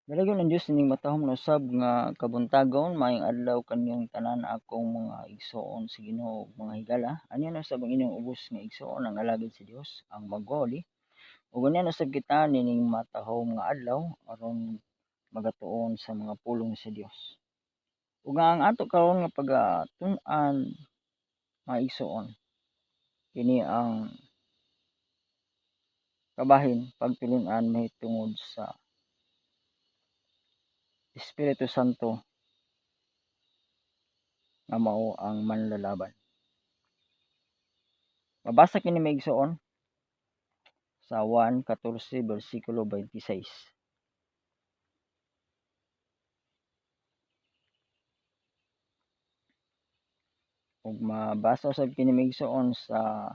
Dalagon ang Dios ning matahom na usab nga kabuntagon maayong adlaw kaninyong tanan akong mga igsoon sa Ginoo ug mga higala. Anya na usab ang inyong ubos nga igsoon ang alagad sa Dios, ang magwaoli. Ug anya na usab kita nining matahom nga adlaw aron magatuon sa mga pulong sa Dios. Ug ang ato karon nga pagatun-an mga igsoon, kini ang kabahin pagtulun-an mahitungod sa Espiritu Santo nga mao ang manlalaban. Mabasa kini maigsoon sa 1:14 bersikulo 26. Ug mabasa usab kini maigsoon sa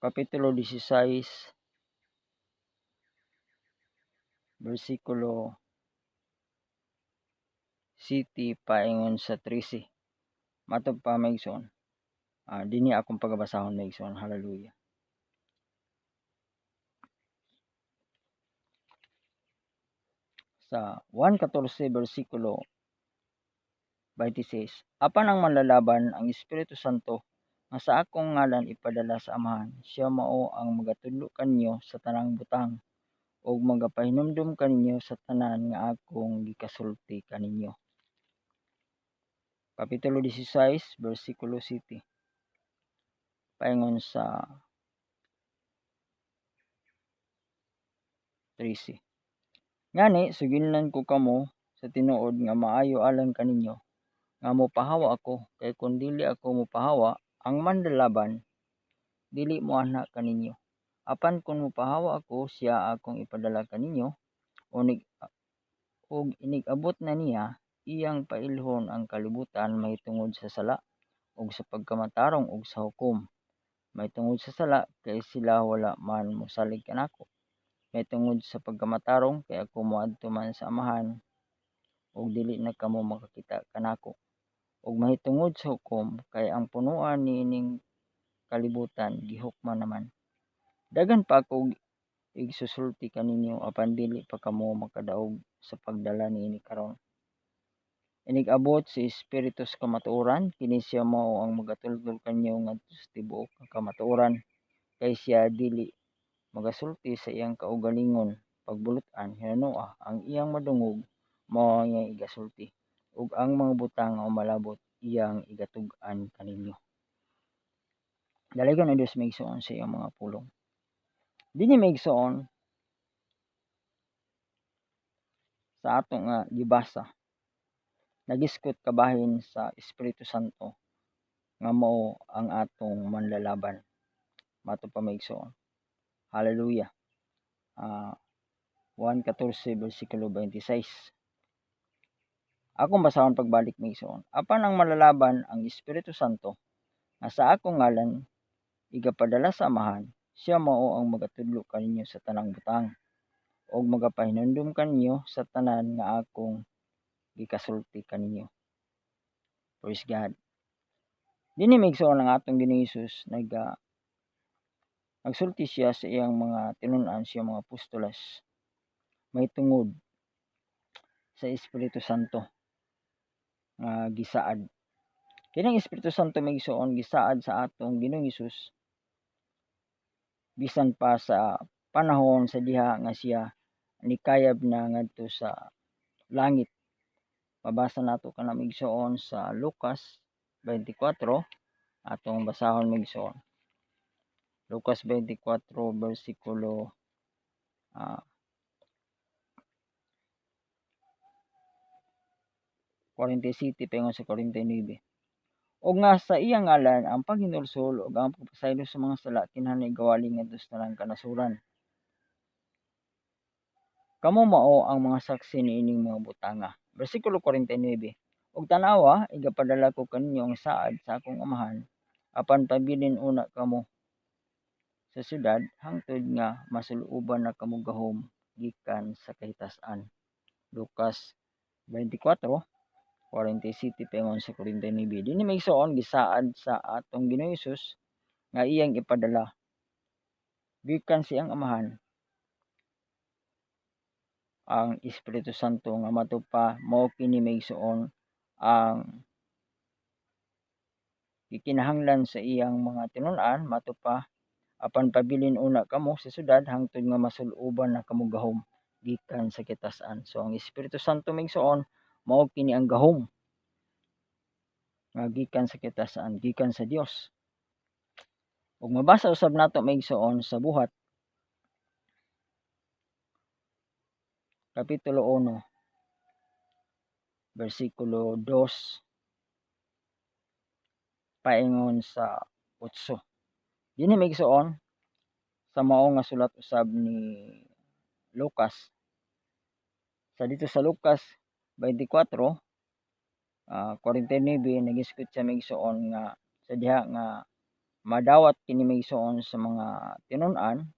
kapitulo 16 bersikulo 7 paingon sa 13. Matod pa maigsoon. Dinhi akong pagabasahon maigsoon. Hallelujah. Sa 1:14 bersikulo 26, apan ang manlalaban ang Espiritu Santo nga sa akong ngalan ipadala sa Amahan, siya mao ang magatudlo kaninyo sa tanang butang ug magapahinumdum kaninyo sa tanan nga akong gikasulti kaninyo. Kapitulo 16 bersikulo 7 paingon sa 13. Ngani suginlan ko kamo sa tinuod nga maayo alang kaninyo nga mopahawa ako, kay kun dili ako mopahawa ang manlalaban dili moanha kaninyo. Apan kun mopahawa ako, siya akong ipadala kaninyo ug inig-abot na niya iyang pailhon ang kalibutan mahitungod sa sala ug sa pagkamatarong ug sa hukom. Mahitungod sa sala kay sila wala man mosalig kanako. Mahitungod sa pagkamatarong kay ako moadto man sa Amahan ug dili na kamo makakita kanako. Ug mahitungod sa hukom kay ang punoan niining kalibutan gihukman naman. Daghan pa ako igsusulti kaninyo apan dili pa kamo makadaog sa pagdala niini karon. Inig-abot si Espiritu sa kamatuoran, kini siya mao ang magatultol kanyo ngadto sa tibuok nga kamatuoran, kay siya dili magasulti sa iyang kaugalingon pagbulut-an hinanoa ang iyang madungog mao ang iyang igasulti ug ang mga butang nga umalabot iyang igatug-an kaninyo. Dalagon ang Dios maigsoon sa iyang mga pulong. Dinhi maigsoon sa ato nga gibasa, nagiskot kabahin sa Espiritu Santo nga mao ang atong manlalaban. Mato pa maigsoon. Hallelujah. 1:14 bersikulo 26. Akong basahon pagbalik maigsoon. Apan ang manlalaban ang Espiritu Santo nga sa akong ngalan igapadala sa Amahan, siya mao ang magatudlo kaninyo sa tanang butang ug magapahinumdum kaninyo sa tanan nga akong gikasulti kaninyo. Praise God. Dinhi maigsoon ang atong Ginoong Hesus nagsulti siya sa iyang mga tinun-an, siya mga apostoles mahitungod sa Espiritu Santo nga gisaad. Kining Espiritu Santo maigsoon gisaad sa atong Ginoong Hesus bisan pa sa panahon sa diha nga siya nikayab na ngadto sa langit. Mabasa nato kana maigsoon sa Lucas 24, atong basahon maigsoon. Lucas 24 bersikulo 47 paingon sa 49. Og nga sa iyang ngalan ang paghinulsol ug ang pagpasaylo sa mga sala kinahanglan igawali ngadto sa tanang kanasuran. Kamo mao ang mga saksi niining mga butanga. Bersikulo 49. Og tanawa, igapadala ko kaninyo ang saad sa akong Amahan, apan pabilin una kamo sa syudad hangtod nga masuluban na kamo gahom gikan sa kahitas-an. Lucas 24:47 paingon sa 49. Dinhi maigsoon gisaad sa atong Ginoong Hesus nga iyang ipadala gikan sa iyang amahan ang Espiritu Santo nga matupa mao kini maigsoon ang gikinahanglan sa iyang mga tinun-an matupa apan pabilin una kamo sa syudad hangtod nga masul-uban na kamo gahom gikan sa kitas-an. So ang Espiritu Santo maigsoon mao kini ang gahom nga gikan sa kitas-an, gikan sa Dios. Ug mabasa usab nato maigsoon sa Buhat Kapitulo 1 versikulo 2 paingon sa 8. Dinhi maigsoon sa mao nga sulat usab ni Lucas. Sa dito sa Lucas 24:49 nagisgot siya maigsoon nga sa diha nga madawat kini maigsoon sa mga tinun-an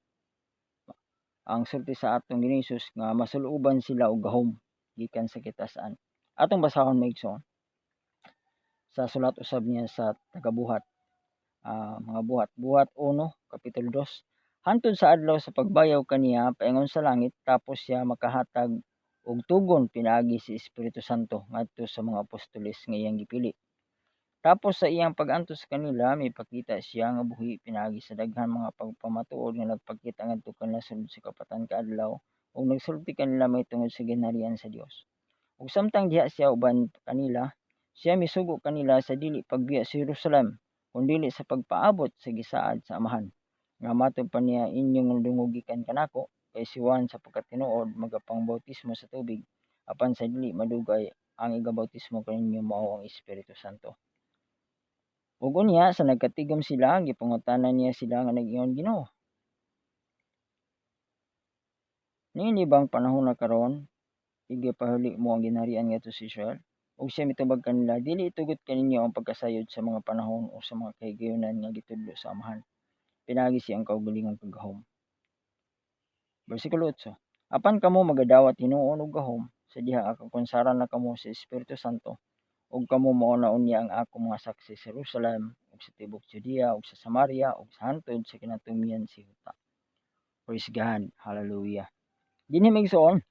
ang sulti sa atong Ginoong Hesus nga masul-uban sila og gahom gikan sa kitas-an. Atong basahon maigsoon sa sulat usab niya sa tagabuhat, mga buhat 1 kapitulo 2. Hantod sa adlaw sa pagbayaw kaniya paingon sa langit tapos siya makahatag og tugon pinaagi si Espiritu Santo ngadto sa mga apostoles nga iyang gipili. Tapos sa iyang pag-antos sa kanila mipakita siya nga buhi pinaagi sa daghan mga pagpamatuod nga nagpakita ngadto kanila sulod sa kapatan kaadlaw ug nagsulti kanila mahitungod sa ginharian sa Dios. Ug samtang diha siya uban kanila, siya misugo kanila sa dili pagbiya sa Jerusalem kundi sa pagpaabot sa gisaad sa amahan. Nga matod pa niya inyong dungugikan kanako kay si Juan sa pagkatinuod magapangbautismo sa tubig apan sa dili madugay ang igabautismo kaninyo mao ang Espiritu Santo. Ug unya sa nagkatigom sila gipangutanan niya sila nga nag-ingon, Ginoo, niini bang panahon na karon igapahuli mo ang ginharian ngadto sa Israel? Ug siya mitubag kanila, dili itugot kaninyo ang pagkasayod sa mga panahon o sa mga kahigayonan nga gitudlo sa amahan. Pinagi siyang kaugalingon kagahom. Bersikulo 8. Apan kamo magadawat hinuon og gahom sa diha kakonsaran na kamo sa Espiritu Santo ug kamo mao na unya ang akong mga saksi sa Jerusalem ug sa tibuok Judea ug sa Samaria ug sa hantod sa kinatumian sa yuta. Praise God. Hallelujah. Dinhi maigsoon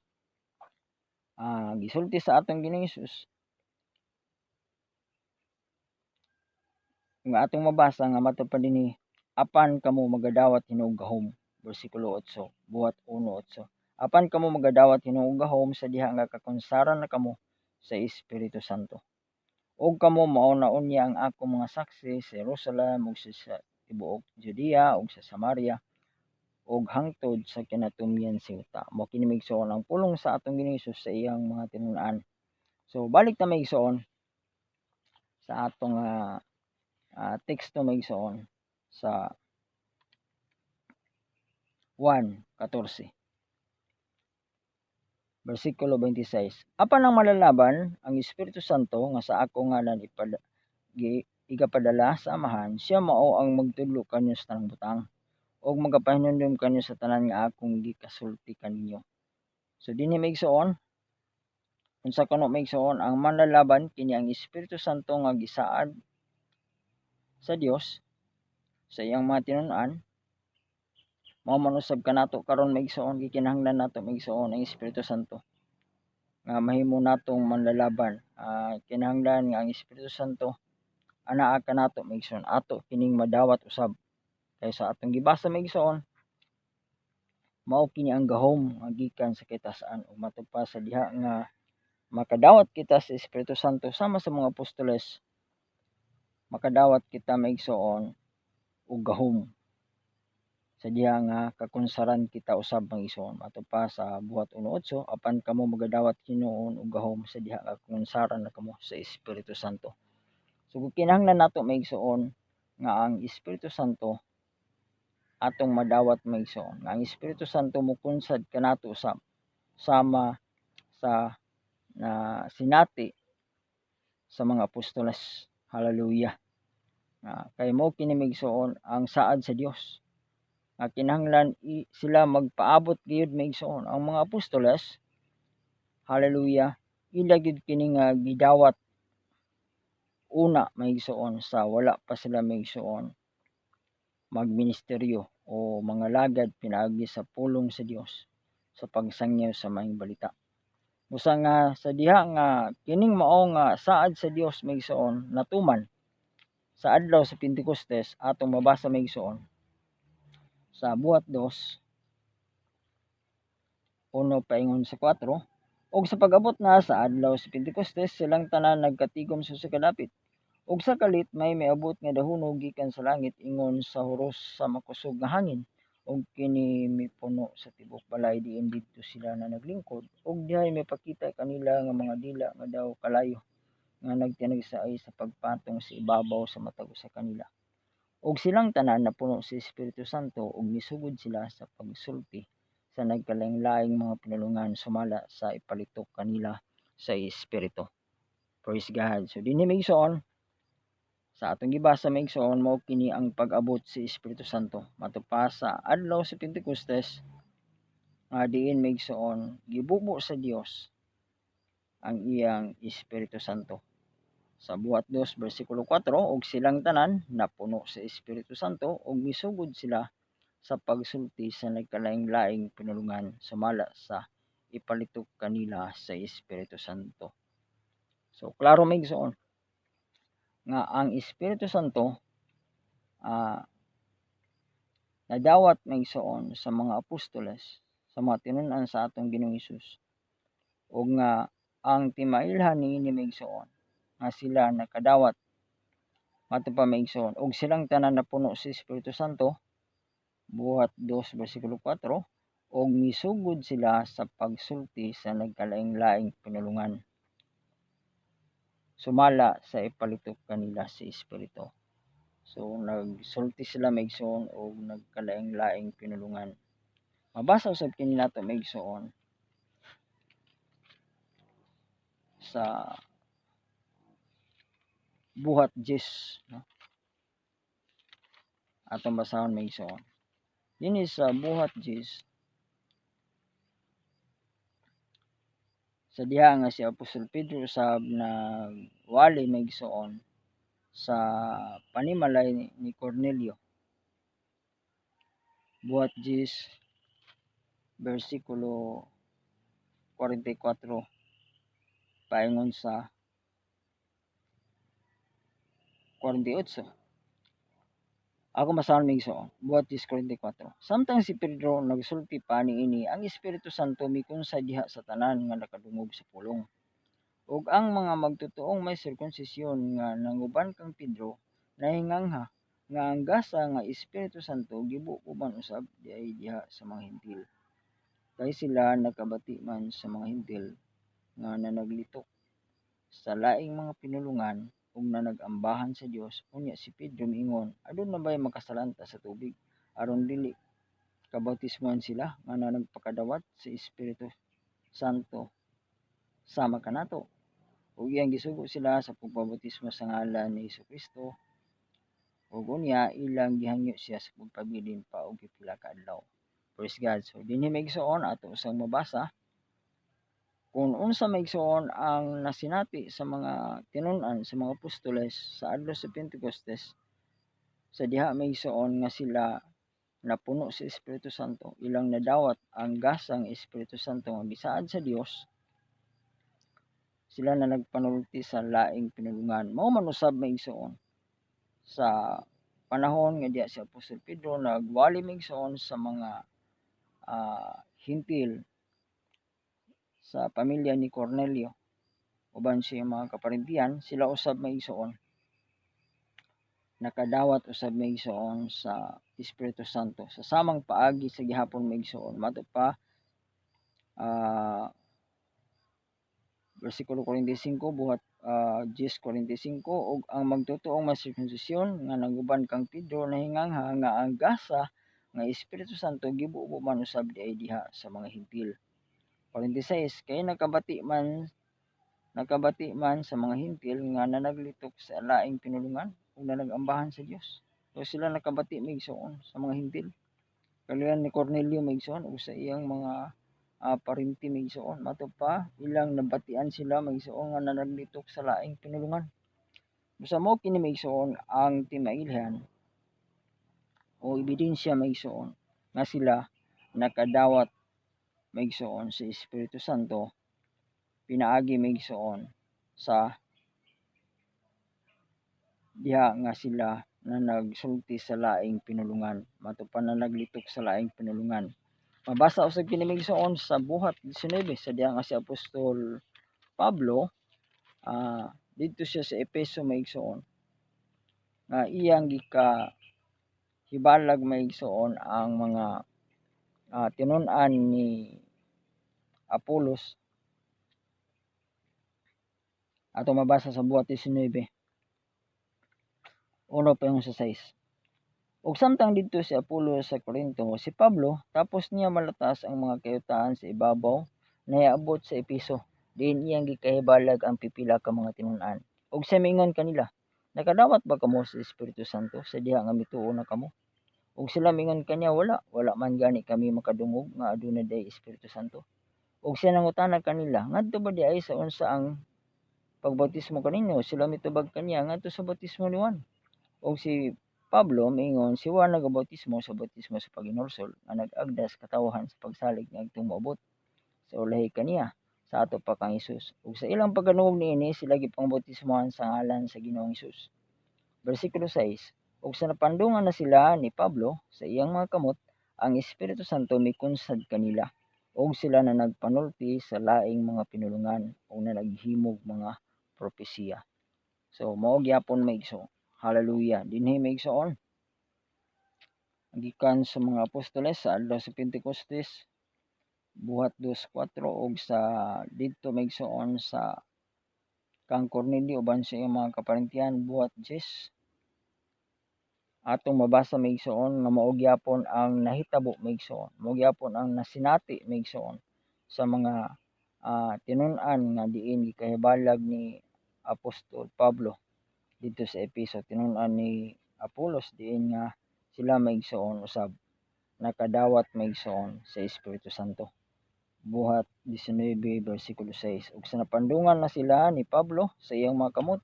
gisulti sa atong Ginoong Hesus nga atong mabasa nga matupad dinhi apan kamo magadawat hinuon og gahom. Bersikulo 8, Buhat 1:8. Apan kamo magadawat hinuon og gahom sa diha nga kakonsaran na kamo sa Espiritu Santo. Ug kamo mao na unya ang akong mga saksi sa Jerusalem ug sa tibuok Judea ug sa Samaria ug hangtod sa kinatumian sa yuta. Mao kini maigsoon ang pulong sa atong Ginoong Hesus sa iyang mga tinun-an. So balik ta maigsoon sa atong teksto maigsoon sa 1:14. Bersikulo 26. Apan ang malalaban ang Espiritu Santo nga sa ako ngalan igapadala sa amahan, siya mao ang magtudlo kanyo sa tanang butang ug magapahinumdum kanyo sa tanan nga akong gikasulti kaninyo. So dinhi maigsoon unsa kuno maigsoon ang manlalaban kini ang Espiritu Santo nga gisaad sa Dios sa iyang mga tinun-an. Mao man usab kanato karon maigsoon gikinahanglan nato maigsoon ang Espiritu Santo nga mahimo natong manlalaban. Kinahanglan nga ang Espiritu Santo anaa kanato maigsoon ato kining madawat usab kay sa atong gibasa maigsoon mao kini ang gahom nga gikan sa kitas-an ug matupad sa diha nga makadawat kita sa Espiritu Santo sama sa mga apostoles, makadawat kita maigsoon og gahom sa diha nga kakonsaran kita usab maigsoon. Matupad sa Buhat 1:8, apan kamo magadawat hinuon og gahom sa diha nga kakonsaran na kamo sa Espiritu Santo. So kinahanglan nato maigsoon nga ang Espiritu Santo atong madawat maigsoon. Nga ang Espiritu Santo mokonsad kanato usab sama sa sinati sa mga apostoles. Hallelujah. Kay mao kini maigsoon ang saad sa Dios nga kinahanglan sila magpaabot gayud maigsoon ang mga apostoles hallelujah, ila gyud kini nga gidawat una maigsoon sa wala pa sila maigsoon magministeryo o mga lagad pinaagi sa pulong sa Dios sa pagsangyaw sa maayong balita. Busa nga sa diha nga kining mao nga saad sa Dios maigsoon natuman sa adlaw sa Pentecostes atong mabasa maigsoon sa buhat 2:1 paingon sa 4, og sa pag-abot na sa adlaw sa Pentecostes silang tanan nagkatigom sa kadapit. Ug sa kalit may miabot nga dahunog gikan sa langit ingon sa huros sa makusog nga hangin, ug kini mipuno sa tibok balay diin didto sila na naglingkod, ug dihay mipakita kanila nga mga dila nga daw kalayo nga nagtinagsaay sa pagpatong sa ibabaw sa matag usa kanila. Ug silang tanan napuno sa Espiritu Santo ug misugod sila sa pagsulti sa nagkalain-laing mga pinulungan sumala sa ipalitok kanila sa Espiritu. Praise God. So dinhi maigsoon sa atong gibasa maigsoon mao kini ang pag-abot sa Espiritu Santo matupa sa adlaw sa Pentecostes nga diin maigsoon gibubo sa Dios ang iyang Espiritu Santo. Sa buhat 2:4, og silang tanan napuno sa Espiritu Santo ug misugod sila sa pagsulti sa nagkalaing-laing pinulungan sumala sa ipalitok kanila sa Espiritu Santo. So klaro maigsoon nga ang Espiritu Santo nadawat maigsoon sa mga apostoles sa mga tinun-an sa atong Ginoong Hesus ug nga ang timailhan niini maigsoon nga sila nakadawat mato pa maigsoon ug silang tanan napuno sa Espiritu Santo buhat 2:4 ug misugod sila sa pagsulti sa nagkalaing-laing pinulungan sumala sa ipalitok kanila sa Espiritu. So nagsulti sila maigsoon og nagkalaing-laing pinulungan. Mabasa usab kini nato maigsoon sa buhat 10, no? Atong basahon maigsoon. Dinhi sa buhat 10 sa diha nga si Apostol Pedro usab nagwali maigsoon sa panimalay ni Cornelio. Buhat 10 bersikulo 44 paingon sa 48. Ako masahon maigsoon. Buhat 10:44. Samtang si Pedro nagsulti pa niini, ang Espiritu Santo mikunsa diha sa tanan nga nakadungog sa pulong. Ug ang mga magtutuong may sirkunsisyon nga nanguban kang Pedro nahingangha nga ang gasa nga Espiritu Santo gibuuban usab diha sa mga Hentil. Kay sila nakabati man sa mga Hentil nga nanaglitok sa laing mga pinulungan ug nanag-ambahan sa Dios. Unya si Pedro miingon, adun na ba'y makasalanta sa tubig aron dili kabautismohan sila nga nagpakadawat sa Espiritu Santo sama kanato? Ug iyang gisugo sila sa pagbabautismo sa ngalan ni Hesukristo ug unya ilang gihangyo siya sa pagpabilin pa og pipila ka adlaw. Praise God. So dinhi maigsoon ato usang mabasa kung unsa maigsoon ang nasinati sa mga tinun-an sa mga apostoles sa adlaw sa Pentecostes sa diha maigsoon nga sila napuno sa Espiritu Santo, ilang nadawat ang gasang Espiritu Santo nga gisaad sa Dios, sila na nagpanulti sa laing pinulungan. Mao man usab maigsoon sa panahon nga diha si Apostol Pedro nagwali maigsoon sa mga Hintil sa pamilya ni Cornelio uban siya mga kaparintiyan, sila usab maigsoon nakadawat usab maigsoon sa Espiritu Santo sa samang paagi sa gihapon maigsoon mato pa bersikulo 45 buhat 10:45 ug ang magtutuong masirkunsisyon nga nanguban kang Pedro nahingangha nga ang gasa nga Espiritu Santo gibuo man usab diha sa mga Hentil. 46 kay nakabati man sa mga Hentil nga nanaglitok sa laing pinulungan ug nanag-ambahan sa Dios. So sila nakabati maigsoon sa mga Hentil. Kalian ni Cornelio maigsoon ug sa iyang mga parimti maigsoon. Mato pa ilang nabatian sila maigsoon nga nanaglitok sa laing pinulungan. Busa mo kini maigsoon ang timailhan o ebidensya maigsoon nga sila nakadawat maigsoon sa Espiritu Santo pinaagi maigsoon sa diha nga sila na nagsulti sa laing pinulungan. Mato pa na naglitok sa laing pinulungan. Mabasa usab kini maigsoon sa buhat 19 sa diha nga si Apostol Pablo didto siya sa Efeso maigsoon nga iyang hibalag maigsoon ang mga tinun-an ni Apolos ato mabasa sa buhat 19 uno pa yung sa 6. Ug samtang didto si Apolos sa Corinto, si Pablo tapos niya malatas ang mga kayutaan sa ibabaw nahiabot sa Efeso. Diin iyang gikahibalag ang pipila ka mga tinun-an. Ug siya mingon kanila, nakadawat ba kamo sa Espiritu Santo sa diha nga mituo na kamo? Ug sila mingon kaniya, wala man gani kami makadungog nga aduna day Espiritu Santo. Ug siya nangutana kanila, ngadto ba di ay sa unsa ang pagbautismo kaninyo? Sila mitubag kaniya ngadto sa bautismo ni Juan. Ug si Pablo miingon si Juan nagabautismo sa bautismo sa paghinulsol nga nag-agdas katawhan sa pagsalig niadtong moabot sa ulahi kaniya sa ato pa kang Hesus. Ug sa ilang pagdungog niini sila gipangbautismohan sa ngalan sa Ginoong Hesus. Bersikulo 6. Ug sa napandungan na sila ni Pablo sa iyang mga kamot, ang Espiritu Santo mikunsad kanila ug sila na nagpanulti sa laing mga pinulungan ug na naghimog mga propesiya. So mao gyapon maigsoon. Hallelujah. Dinhi maigsoon gikan sa mga apostoles sa adlaw sa Pentecostes buhat 2:4 ug sa didto maigsoon sa kang Cornelio uban sa iyang mga kaparintihan buhat 10 atong mabasa maigsoon nga mao gyapon ang nahitabo maigsoon. Mao gyapon ang nasinati maigsoon sa mga tinun-an nga diin gikahibalag ni Apostol Pablo dito sa Efeso. Tinun-an ni Apolos diin nga sila maigsoon usab nakadawat maigsoon sa Espiritu Santo. Buhat 19 bersikulo 6. Ug sa napandungan na sila ni Pablo sa iyang mga kamot,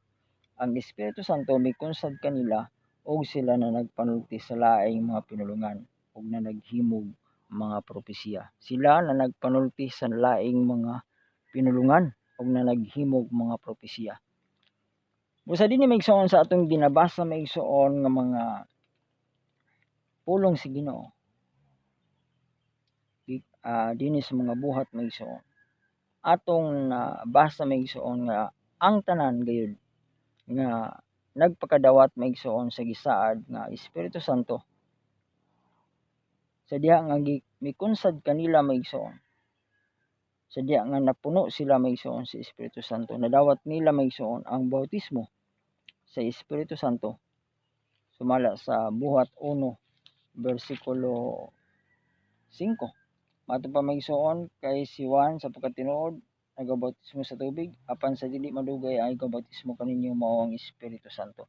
ang Espiritu Santo mikunsad kanila ug sila na nagpanulti sa laing mga pinulungan ug na naghimog mga propesiya. Sila na nagpanulti sa laing mga pinulungan ug na naghimog mga propesiya. Busa dinhi maigsoon sa atong ginabasa maigsoon nga mga pulong si Ginoo. Dinhi sa mga buhat maigsoon. Atong basa maigsoon nga ang tanan gayud nga nagpakadawat maigsoon sa gisaad nga Espiritu Santo sa diha nga mikunsad kanila maigsoon. Sa diha nga napuno sila maigsoon sa Espiritu Santo, nadawat nila maigsoon ang bautismo sa Espiritu Santo sumala sa buhat 1 bersikulo 5. Mato pa maigsoon kay si Juan sa pagkatinuod nagabautismo sa tubig apan sa dili madugay ay gabautismo kaninyo mao ang Espiritu Santo.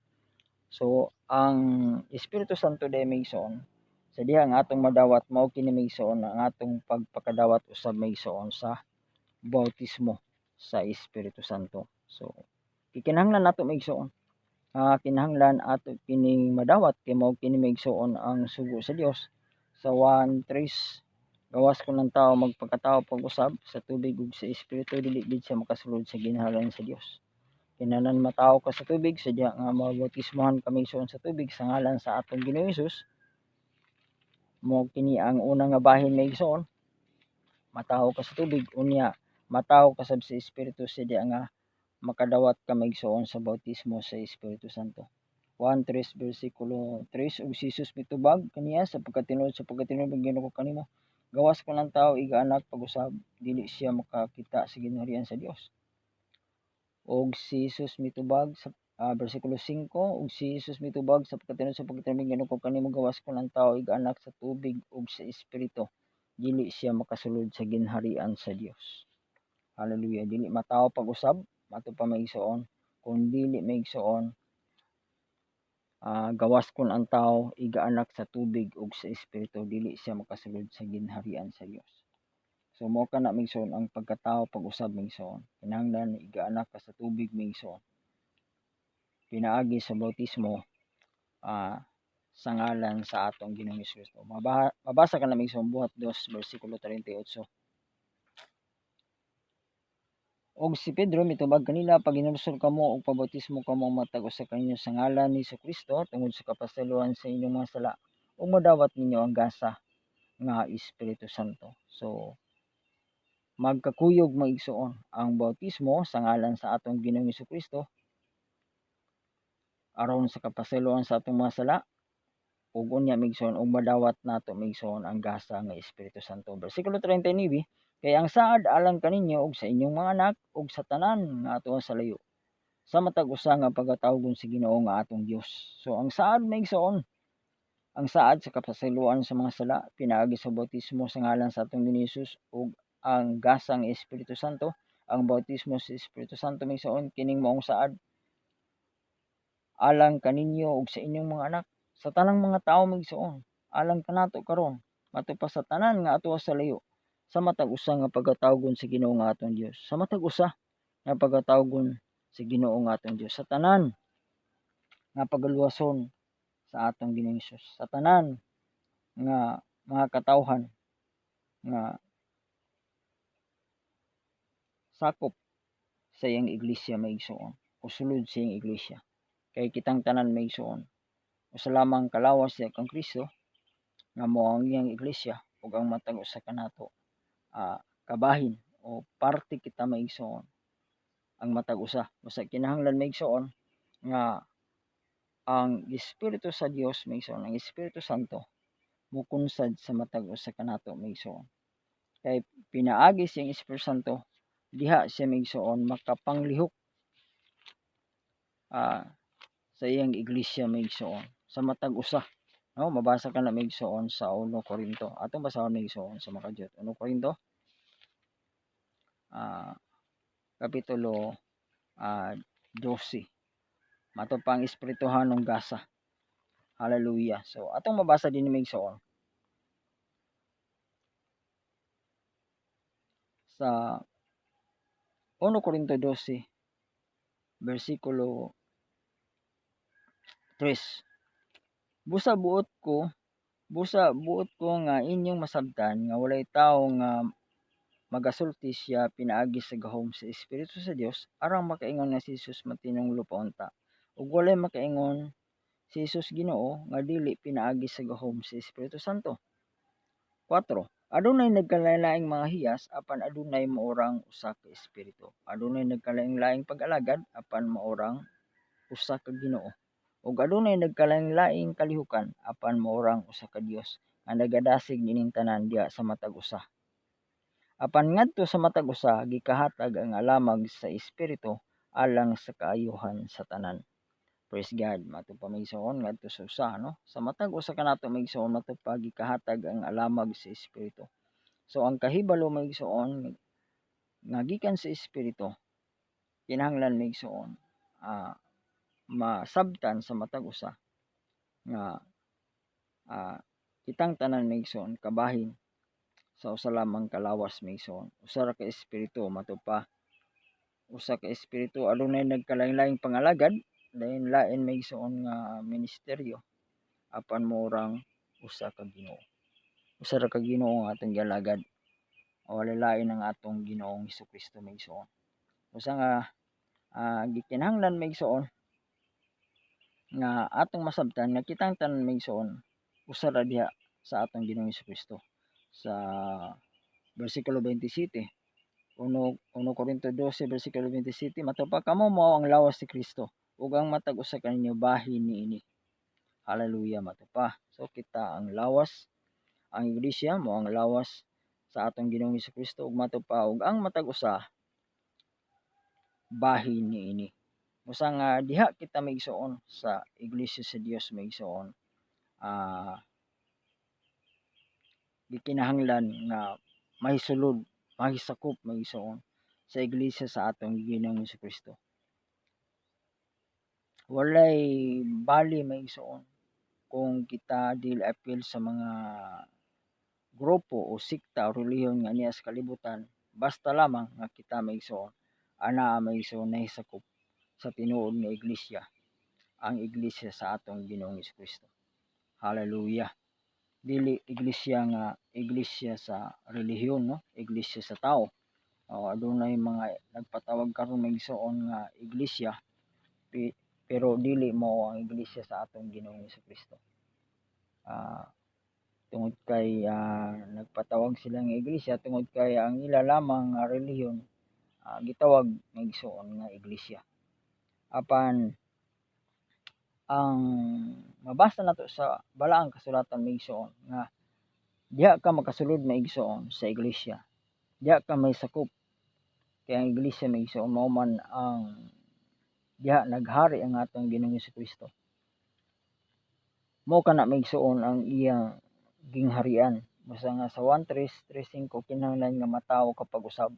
So ang Espiritu Santo day maigsoon sa diha nga atong madawat mao kini maigsoon ang atong pagpakadawat usab maigsoon sa bautismo sa Espiritu Santo. So kinahanglan nato maigsoon kinahanglan ato kining madawat kay mao kini maigsoon ang sugo sa Dios sa 1:3 gawas ko ng tao magpakatao pag-usab sa tubig ug sa espiritu dili gid siya makasulod sa ginhalan sa Dios. Kinahanglan matawo ka sa tubig sa diha nga mabautismohan ka maigsoon sa tubig sa ngalan sa atong Ginoong Hesus. Mao kini ang una nga bahin maigsoon. Matawo ka sa tubig unya matawo ka sab sa espiritu sa diha nga makadawat ka maigsoon sa bautismo sa Espiritu Santo. 1:3 bersikulo 3 ug si Jesus mitubag kaniya sa pagkatinuod ng Ginoo kanimo. Gawas ko ng tao igaanak pag-usab dili siya makakita sa gingharian sa Dios. Og si Jesus mitubag sa bersikulo 5 ug si Jesus mitubag sa pagkatinuod ng Ginoo kanimo gawas ko ng tao igaanak sa tubig ug sa espiritu dili siya makasulod sa ginharian sa Dios. Hallelujah. Dili matawo pag-usab mato pa maigsoon kun dili maigsoon gawas kon ang tao igaanak sa tubig ug sa espiritu dili siya makasulod sa ginharian sa Dios. So mao kana migsoon ang pagkatao pag-usab migsoon. Kinahanglan igaanak ka sa tubig migsoon. Pinaagi sa bautismo sa ngalan sa atong Ginoong Kristo. Mabasa ka na migsoon buhat 2 bersikulo 38. Og si Pedro mitubag kanila pag ginulsol kamo og pabautismo kamo matag usa kanyo sa ngalan ni Kristo tungod sa kapasaluan sa inyong mga sala ug madawat ninyo ang gasa nga Espiritu Santo. So magkakuyog maigsoon ang bautismo sa ngalan sa atong Ginoong Kristo aron sa kapasaluan sa atong mga sala ug unya migsoon ug madawat nato migsoon ang gasa nga Espiritu Santo. Bersikulo 39, kay ang saad alang kaninyo ug sa inyong mga anak ug sa tanan nga atuwa sa layo sa matag usa nga pagkatawgon sa Ginoo nga atong Dios. So ang saad migsoon ang saad sa kapasaluan sa mga sala pinaagi sa bautismo sa ngalan sa atong Ginoong Hesus ug ang gasa nga Espiritu Santo. Ang bautismo sa Espiritu Santo migsoon kining maong saad alang kaninyo ug sa inyong mga anak sa tanang mga tawo migsuon alang kanato karon matupa sa tanan nga atuwa sa layo sa matag usa nga pagkatawgon sa Ginoo nga atong Dios, sa matag usa nga pagkatawgon sa Ginoo nga atong Dios, sa tanan nga pagaluwason sa atong Ginoong Hesus, sa tanan nga mga katawhan nga sakop sa iyang iglesia maigsuon o sulod sa iyang iglesia. Kay kitang tanan maigsuon usa lamang kalawas sa kang Kristo nga mao ang iyang iglesia ug ang matag usa kanato kabahin o parte kita maigsoon ang matag usa. Basta kinahanglan maigsoon nga ang Espiritu sa Dios maigsoon, ang Espiritu Santo mukunsad sa matag usa kanato maigsoon. Kay pinaagi siyang Espiritu Santo diha siya maigsoon makapanglihok sa iyang iglesia maigsoon sa matag usa. No, mabasa ka na maigsoon sa 1 Korinto. Atong basahon maigsoon sa makadiyot. 1 Korinto kapitulo 12. Mato pang espirituhanong gasa. Hallelujah. So atong mabasa din maigsoon sa 1 Korinto 12 bersikulo 3. Busa buot ko nga inyong masabtan nga walay tawo nga magasulti siya pinaagi sa gahom sa Espiritu sa Dios arang makaingon nga si Jesus matinong lupaunta ug walay makaingon si Jesus Ginoo nga dili pinaagi sa gahom sa Espiritu Santo. 4. Adunay nagkalain-laing mga hiyas apan adunay maorang usa ka espiritu. Adunay nagkalain-laing pag-alagad apan maorang usa ka Ginoo. Ug adunay nagkalain-laing kalihukan apan maorang usa ka Dios nga nagadasig nining tanan diha sa matag usa. Apan ngadto sa matag usa gikahatag ang alamag sa espiritu alang sa kaayuhan sa tanan. Praise God. Mato pa maigsoon ngadto sa usa no. Sa matag usa kanato maigsoon mato pa gikahatag ang alamag sa espiritu. So ang kahibalo maigsoon nga gikan sa espiritu kinahanglan maigsoon masabtan sa matag usa nga kitang tanan maigsoon kabahin sa usa lamang kalawas maigsoon. Usa ra ka espiritu mato pa usa ka espiritu adunay nagkalain-laing pangalagad lain-lain maigsoon nga ministeryo apan moorang usa ka Ginoo. Usa ra ka Ginoo ang atong gialagad. Wala lain ang atong Ginoong Hesukristo maigsoon. Usa nga gikinahanglan maigsoon nga atong masabtan nga kitang tanan maigsoon usa ra diha sa atong Ginoong Hesukristo. Sa bersikulo 27 1 Korinto 12 bersikulo 27 matupa kamo mao ang lawas si Kristo ug ang matag usa kaninyo bahin niini. Hallelujah matupa. So kita ang lawas ang iglesia mo ang lawas sa atong Ginoong Hesukristo ug matupa ug ang matag usa bahin niini. Usa nga diha kita maigsoon sa iglesia sa Dios maigsoon gikinahanglan nga mahisulod mahisakop maigsoon sa iglesia sa atong Ginoong Hesukristo. Walay bali maigsoon kung kita dili apil sa mga grupo o sikta o relihiyon nga niya sa kalibutan, basta lamang nga kita maigsoon ana maigsoon nahisakop sa tinuod nga iglesia, ang iglesia sa atong Ginoong Jesucristo. Hallelujah. Dili iglesia sa relihiyon, no? Iglesia sa tao. Adunay mga nagpatawag karon maigsoon nga iglesia, pero dili mao ang iglesia sa atong Ginoong Jesucristo. Tungod kay nagpatawag sila nga iglesia tungod kay ang ila lamang nga relihiyon gitawag nga igsoon nga iglesia. Apan ang mabasa nato sa balaang kasulatan maigsoon nga diha ka makasulod maigsoon sa iglesia, diha ka may sakop kay ang iglesia maigsoon mao man ang diha naghari ang atong Ginoong Jesucristo. Mao kana maigsoon ang iyang gingharian. Basta nga sa 1:3-3:5 kinahanglan nga matawo ka pag-usab.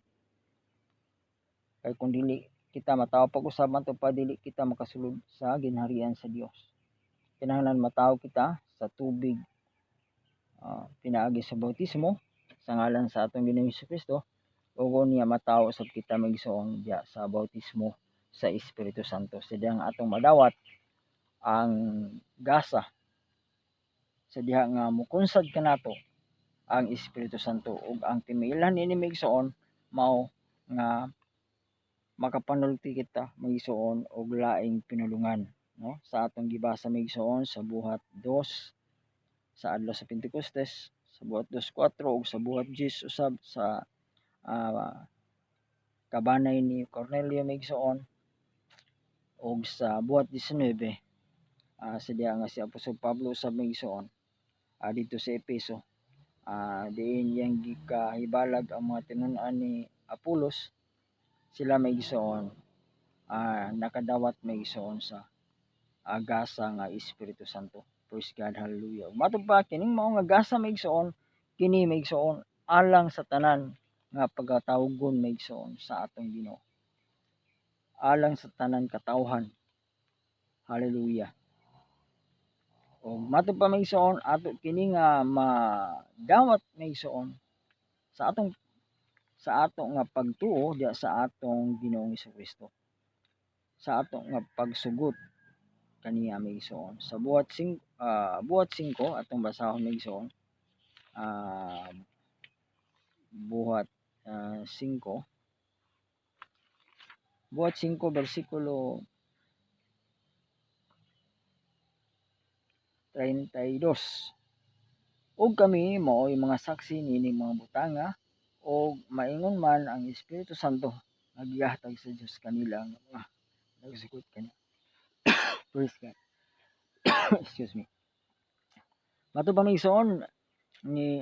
Kay kung dili kita matawo pag-usab man pa dili kita makasulod sa ginharian sa Dios. Kinahanglan matawo kita sa tubig pinaagi sa bautismo sa ngalan sa atong Ginoong Jesucristo, ug niya matawo sab kita maigsoon diya sa bautismo sa Espiritu Santo. Sa diyang atong madawat ang gasa sa diha nga mukunsad kanato ang Espiritu Santo, ug ang timilan ini maigsoon mao nga makapanulti kita maigsoon og laing pinulungan, no? Sa atong gibasa maigsoon sa buhat 2 sa adlaw sa Pentecostes, sa buhat 2:4 ug sa buhat 10 usab sa kabanay ni Cornelio maigsoon, ug sa buhat 19 sa diha nga si Apostol Pablo usab maigsoon dito sa Efeso, diin yang gikahibalag ang mga tinun-an ni Apolos, sila maigsoon nakadawat maigsoon sa gasa nga Espiritu Santo. Praise God, hallelujah. Matod pa kining mao nga gasa maigsoon, kini maigsoon alang sa tanan nga pagkatawgon maigsoon sa atong Ginoo, alang sa tanan katawhan. Hallelujah. O matod pa maigsoon ato kini nga madawat maigsoon sa ato nga pagtuo diya sa atong Ginoong Jesucristo, sa ato nga pagsugot kaniya maigsoon sa buhat 5 atong basahon maigsoon, buhat 5 versikulo 32. Ug kami mao'y mga saksi niining mga butanga, ug maingon man ang Espiritu Santo nga gihatag sa Dios kanila nga mga nagsugot kaniya. Praise God. Excuse me. Mato pa maigsoon ni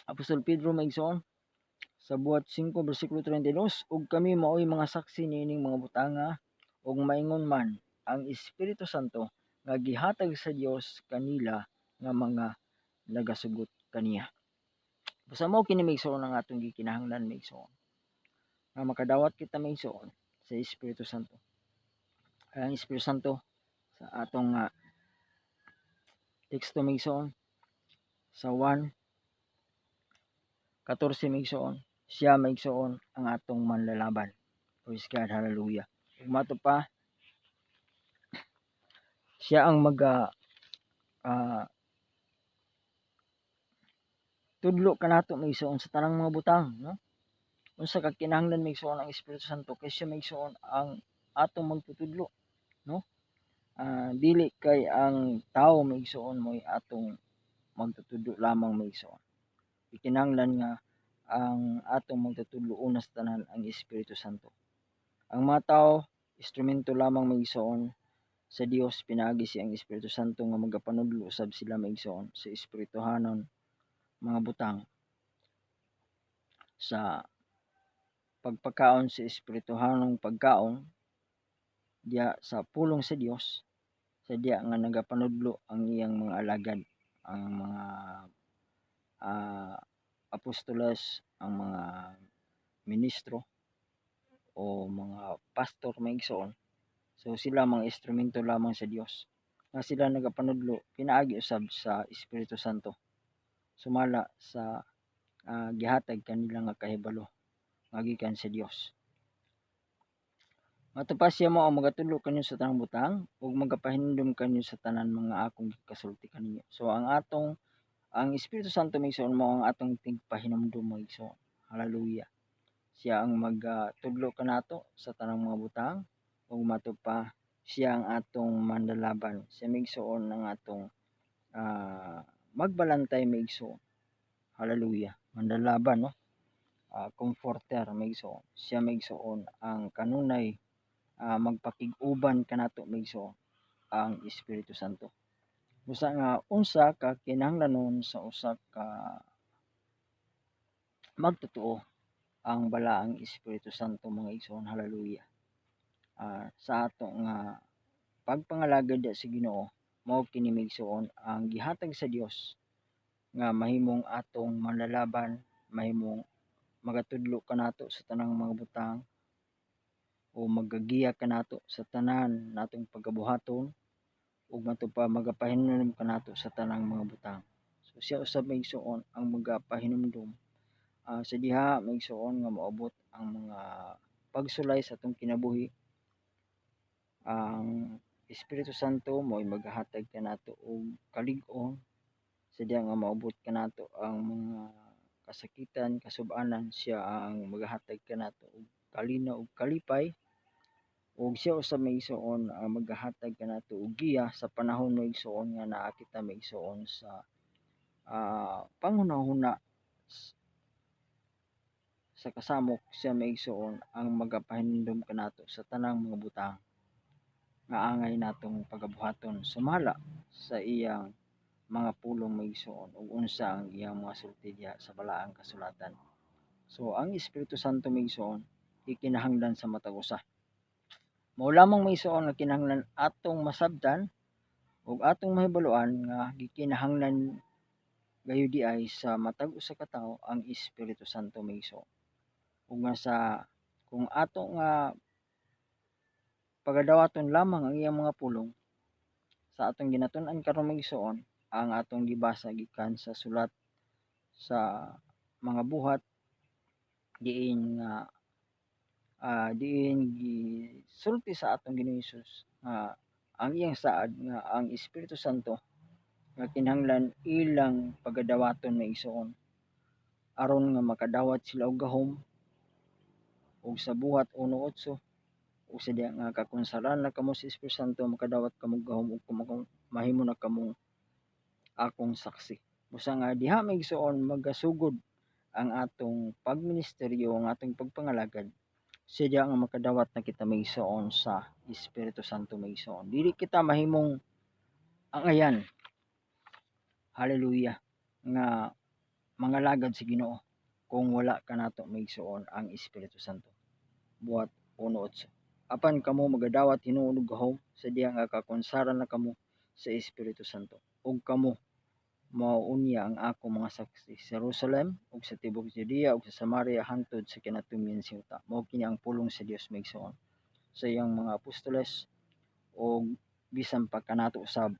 Apostol Pedro maigsoon sa buhat 5 versikulo 32, ug kami mao'y mga saksi niining mga butanga, ug maingon man ang Espiritu Santo nga gihatag sa Dios kanila nga mga nagasugot kaniya. Basta mao kini maigsoon ang atong gikinahanglan maigsoon nga makadawat kita maigsoon sa Espiritu Santo. Ang Espiritu Santo sa atong teksto maigsoon sa 1:14 maigsoon, siya maigsoon ang atong manlalaban. Praise God, hallelujah. Ug mato pa siya ang tudlo kanato maigsoon sa tanang mga butang, no? Unsa ka kinahanglan maigsoon ang Espiritu Santo kay siya maigsoon ang atong magtutudlo, no? Dili kay ang tao maigsoon mo'y atong magtutudlo lamang maigsoon. Kinahanglan nga ang atong magtutudlo una sa tanan ang Espiritu Santo. Ang mga tao instrumento lamang maigsoon sa Dios, pinaagi siyang Espiritu Santo nga magapanudlo usab sila maigsoon sa espirituhanon mga butang sa pagpakaon sa espirituhanong pagkaon diya sa pulong sa Dios, sa diya nga nagapanudlo ang iyang mga alagad, ang mga apostoles, ang mga ministro o mga pastor maigsoon. So sila mga instrumento lamang sa Dios nga sila nagapanudlo pinaagi usab sa Espiritu Santo sumala sa gihatag kanila nga kahibalo nga gikan sa Dios. Matupas siya mo ang magatudlo kanyo sa tanang butang ug magapahinumdom kanyo sa tanan mga akong gikasulti kaninyo. So ang Espiritu Santo maigsoon mo ang atong tigpahinumdom maigsoon. Hallelujah. Siya ang magtudlo kanato sa tanang mga butang ug matupa siya ang atong mandalaban. Siya maigsoon ang atong magbalantay maigsoon. Hallelujah. Mandalaban no. Comforter maigsoon. Siya maigsoon ang kanunay magpakig-uban kanato maigsoon ang Espiritu Santo. Busa nga unsa ka kinahanglanon sa usa ka magtotoo ang balaang Espiritu Santo mga igsoon. Hallelujah. Sa ato nga pagpangalagad sa Ginoo mao kini maigsoon ang gihatag sa Dios nga mahimong atong manlalaban, mahimong magatudlo kanato sa tanang mga butang o magagiya kanato sa tanan natong pagabuhaton ug matupa magapahinumdom kanato sa tanang mga butang. So siya usab maigsoon ang magapahinumdom sa diha maigsoon nga moabot ang mga pagsulay sa atong kinabuhi. Ang Espiritu Santo mo'y maghatag kanato og kalig-on sa diha nga maabot kanato ang mga kasakitan, kasub-anan. Siya ang maghatag kanato og kalinaw ug kalipay. Ug siya usab maigsoon ang maghatag kanato og giya sa panahon maigsoon nga naa kita maigsoon sa panghunahuna sa kasamok. Siya maigsoon ang magapahinumdom kanato sa tanang mga butang nga angay natong pagabuhaton sumala sa iyang mga pulong maigsoon ug unsa ang iyang mga sulti diha sa balaang kasulatan. So ang Espiritu Santo maigsoon ikinahanglan sa matag usa. Mao lamang maigsoon nga kinahanglan atong masabtan ug atong mahibaluan nga gikinahanglan gayud ay sa matag usa ka tawo ang Espiritu Santo maigsoon. Ug nga kung ato nga pagadawaton lamang ang iyang mga pulong sa atong ginatun-an karon maigsoon ang atong gibasa gikan sa sulat sa mga buhat diin nga diin gisulti sa atong Ginoong Hesus nga ang iyang saad nga ang Espiritu Santo nga kinahanglan ilang pagadawaton maigsoon aron nga makadawat sila og gahom ug sa buhat 1:8 ug sa diha nga kakonsaran na kamo sa Espiritu Santo makadawat kamo og gahom ug mahimo na kamong akong saksi. Busa nga diha maigsoon magasugod ang atong pagministeryo, ang atong pagpangalagad. Siya diha nga makadawat na kita maigsoon sa Espiritu Santo maigsoon. Dili kita mahimong angayan. Hallelujah. Nga mangalagad sa Ginoo kung wala kanato maigsoon ang Espiritu Santo. Buhat 1:8. Apan kamo magadawat hinuon og gahom sa diha nga kakonsaran na kamo sa Espiritu Santo. Ug kamo mauunya ang ako mga saksi sa Jerusalem ug sa tibuok Judea ug sa Samaria hangtod sa kinatumyan sa yuta. Mao kini ang pulong sa Dios maigsoon sa iyang mga apostoles ug bisan pa kanato usab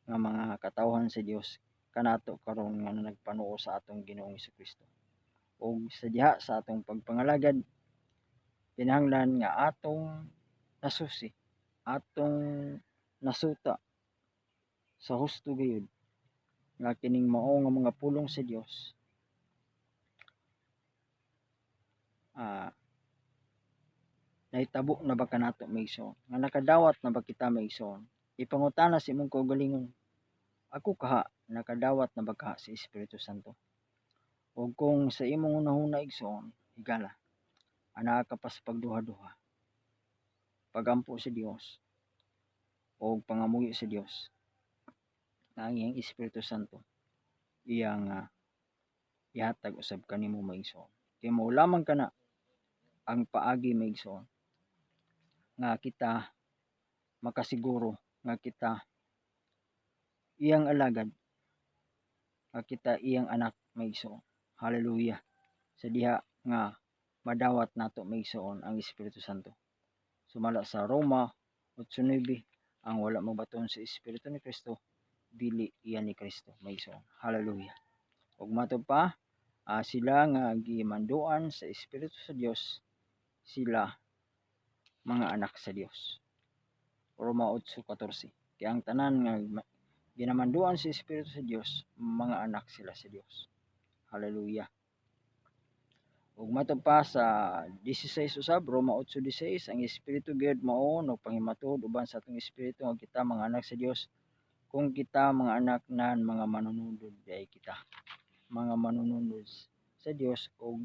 nga mga katawhan sa Dios kanato karon nga nagpanuo sa atong Ginoong Hesukristo. Ug sa diha sa atong pagpangalagad kinahanglan nga atong nasusi, atong nasuta sa husto gayud nga kining mao nga mga pulong sa Dios nahitabo na ba kanato maigsoon nga nakadawat na ba kita maigsoon. Ipangutana sa imong kaugalingon, ako kaha nakadawat na ba kaha sa Espiritu Santo? O kung sa imong unahuna igsoon higala ana ka pa sa pagduha-duha, pagampo sa Dios o pangamuyo sa Dios na ang iyang Espiritu Santo iyang ihatag usab kanimo maigsoon. Kay mao lamang kana ang paagi maigsoon nga kita makasiguro nga kita iyang alagad, nga kita iyang anak maigsoon. Hallelujah. Sa diha nga madawat nato maigsoon ang Espiritu Santo. Sumala sa Roma 8:9, ang wala mabaton sa Espiritu ni Kristo dili iyan ni Kristo maigsoon. Hallelujah. ug mato pa sila nga gimanduan sa Espiritu sa Dios, sila mga anak sa Dios. Roma 8:14. Kaya ang tanan nga ginamanduan sa Espiritu sa Dios, mga anak sila sa Dios. Hallelujah. Ug mato pa sa 16 usab, Roma 8:16, ang Espiritu gyud mao nagpangimatud uban sa atong espiritu nga kita mga anak sa Dios. Kung kita mga anak nan mga manununod ay kita. Mga manununod sa Dios ug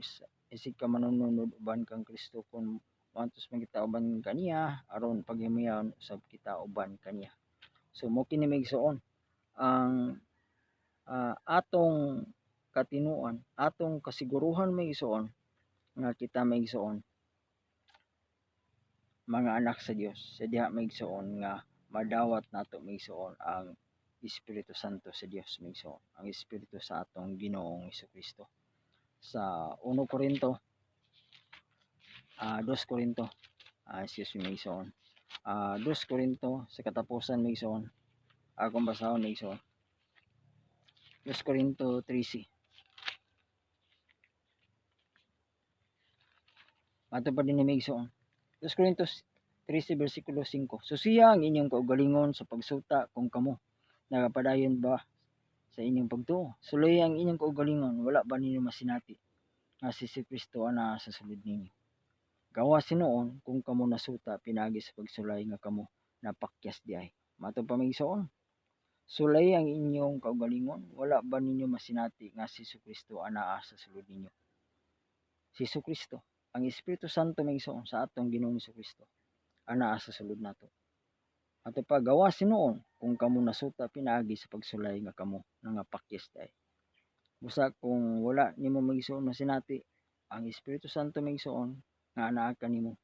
isig ka manununod uban kang Kristo kung mantos man kita uban kaniya aron paghimayon usab kita uban kaniya. So mo kini migsuon ang atong katinuan, atong kasiguruhan migsuon nga kita migsuon mga anak sa Dios. Sa diha migsuon nga madawat nato migsuon ang Espiritu Santo sa Dios migsuon, ang Espiritu sa atong Ginoong Hesukristo. Sa 1 Korinto 2 Korinto migsuon 2 Korinto sa katapusan migsuon akong basahon migsuon 2 Korinto 13. Mato pa din migsuon 2 Korintos 13 versikulo 5. Susiya ang inyong kaugalingon sa pagsuta kung kamo nagapadayon ba sa inyong pagtuo. Sulay ang inyong kaugalingon, wala ba ninyo masinati nga si Kristo ana sa sulod ninyo. Gawa sinuon kung kamo nasuta pinagi sa pagsulay nga kamo napakyas diay. Mato pa migsuon. Sulay ang inyong kaugalingon, wala ba ninyo masinati nga si Kristo ana sa sulod ninyo. Si Kristo, ang Espiritu Santo migsuon sa atong Ginoong Kristo ana sa sulod nato. Ato pa gawa sinuon kung kamo nasuta pinaagi sa pagsulay nga kamo nangapakyas diay. Busa kung wala nimo migsuon masinati ang Espiritu Santo migsuon nga anaa kanimo.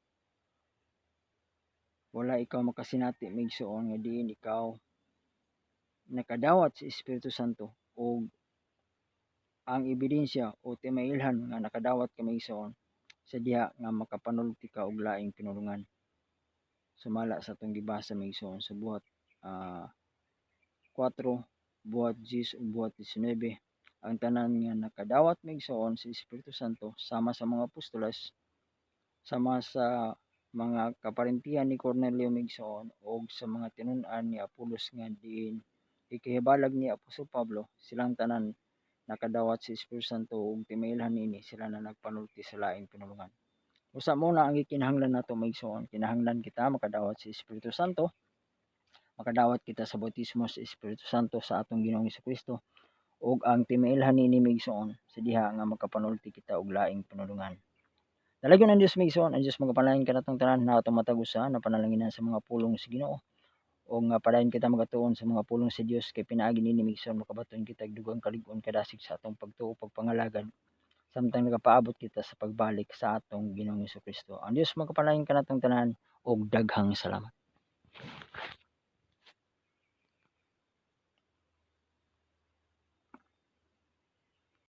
Wala ikaw makasinati migsuon nga diin ikaw nakadawat sa Espiritu Santo o ang ebidensya o timailhan nga nakadawat ka migsuon sa diha nga makapanulti ka og laing pinulungan. Sumala sa atong gibasa migsuon sa buhat 4 buhat 10 ug buhat 19, ang tanan nga nakadawat migsuon sa Espiritu Santo sama sa mga apostoles, sama sa mga kaparintihan ni Cornelio migsuon og sa mga tinun-an ni Apolos nga diin ikihibalag ni Apostol Pablo, silang tanan nakadawat sa Espiritu Santo ug timailhan niini sila na nagpanulti sa laing pinulungan. Usa mo na ang gikinahanglan nato migsuon, kinahanglan kita makadawat sa Espiritu Santo, makadawat kita sa bautismo sa Espiritu Santo sa atong Ginoong Hesukristo ug ang timailhan niini migsuon sa diha nga makapanulti kita og laing pinulungan. Dalagyon ang Dios migsuon, ang Dios magapalain kanatong tanan na atong matag-usa na panalanginan sa mga pulong sa Ginoo o nga padayon kita magatuon sa mga pulong sa Dios kay pinaagi nini migsuon makabaton kita og dugang kalig-on kadasig sa atong pagtuo pagpangalagad samtang nagapaabot kita sa pagbalik sa atong Ginoong Hesukristo. Ang Dios magapalain kanatong tanan og daghang salamat.